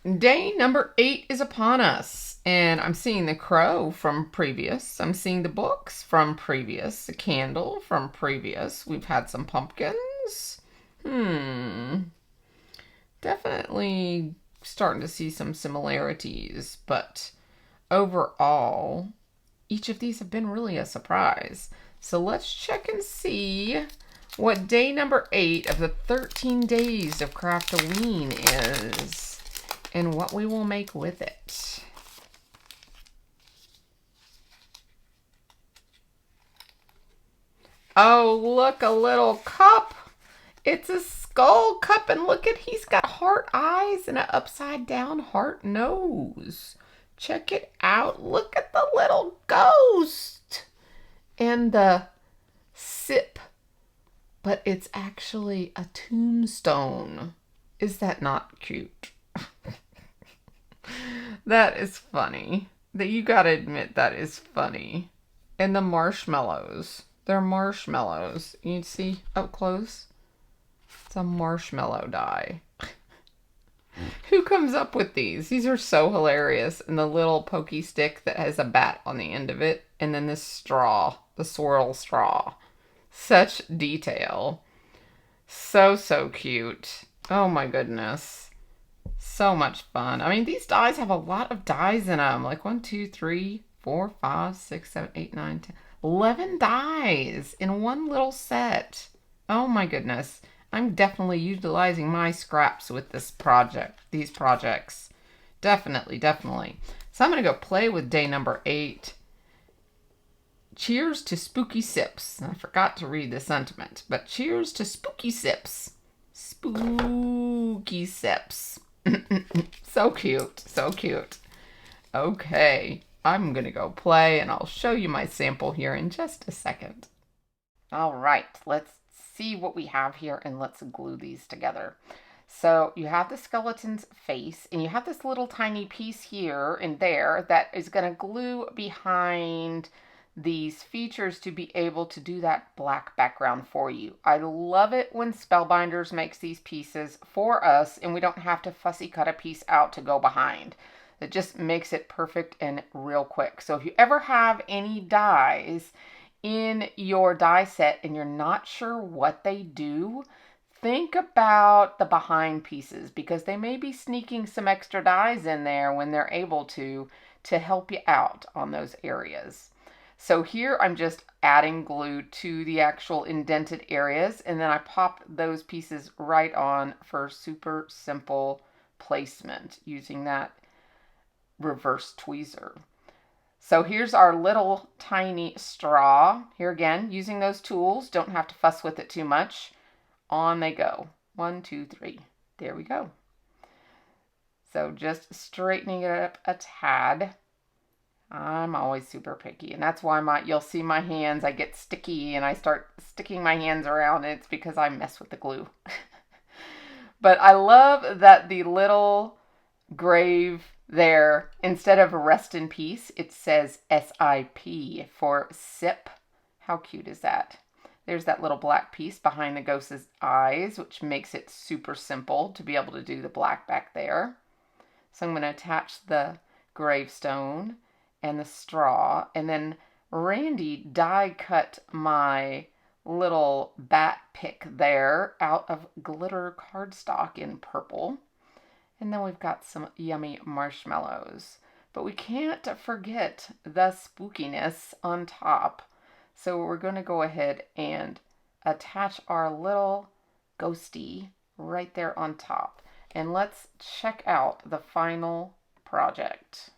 Day number 8 is upon us, and I'm seeing the crow from previous. I'm seeing the books from previous, the candle from previous. We've had some pumpkins. Definitely starting to see some similarities, but overall, each of these have been really a surprise. So let's check and see what day number 8 of the 13 days of Craft-O-Ween is and what we will make with it. Oh, look, a little cup. It's a skull cup, and look at, he's got heart eyes and an upside down heart nose. Check it out. Look at the little ghost and the sip, but it's actually a tombstone. Is that not cute? That is funny. That you gotta admit that is funny. And the marshmallows. They're marshmallows. You see up close? It's a marshmallow die. Who comes up with these? These are so hilarious. And the little pokey stick that has a bat on the end of it. And then this straw, the swirl straw. Such detail. So, so cute. Oh my goodness. So much fun. I mean, these dies have a lot of dies in them. Like 1, 2, 3, 4, 5, 6, 7, 8, 9, 10, 11 dies in one little set. Oh my goodness. I'm definitely utilizing my scraps with this project, these projects. Definitely, definitely. So I'm going to go play with day number 8. Cheers to spooky sips. I forgot to read the sentiment, but cheers to spooky sips. Spooky sips. So cute, so cute. Okay, I'm gonna go play and I'll show you my sample here in just a second. All right, let's see what we have here and let's glue these together. So you have the skeleton's face and you have this little tiny piece here and there that is gonna glue behind these features to be able to do that black background for you. I love it when Spellbinders makes these pieces for us and we don't have to fussy cut a piece out to go behind. It just makes it perfect and real quick. So if you ever have any dies in your die set and you're not sure what they do, think about the behind pieces because they may be sneaking some extra dies in there when they're able to help you out on those areas. So here I'm just adding glue to the actual indented areas and then I popped those pieces right on for super simple placement using that reverse tweezer. So here's our little tiny straw. Here again, using those tools, don't have to fuss with it too much. On they go. 1, 2, 3. There we go. So just straightening it up a tad. I'm always super picky, and that's why you'll see my hands, I get sticky and I start sticking my hands around. It's because I mess with the glue. But I love that the little grave there, instead of rest in peace, it says SIP for SIP. How cute is that? There's that little black piece behind the ghost's eyes, which makes it super simple to be able to do the black back there. So I'm going to attach the gravestone and the straw, and then Randy die cut my little bat pick there out of glitter cardstock in purple. And then we've got some yummy marshmallows. But we can't forget the spookiness on top. So we're going to go ahead and attach our little ghosty right there on top. And let's check out the final project.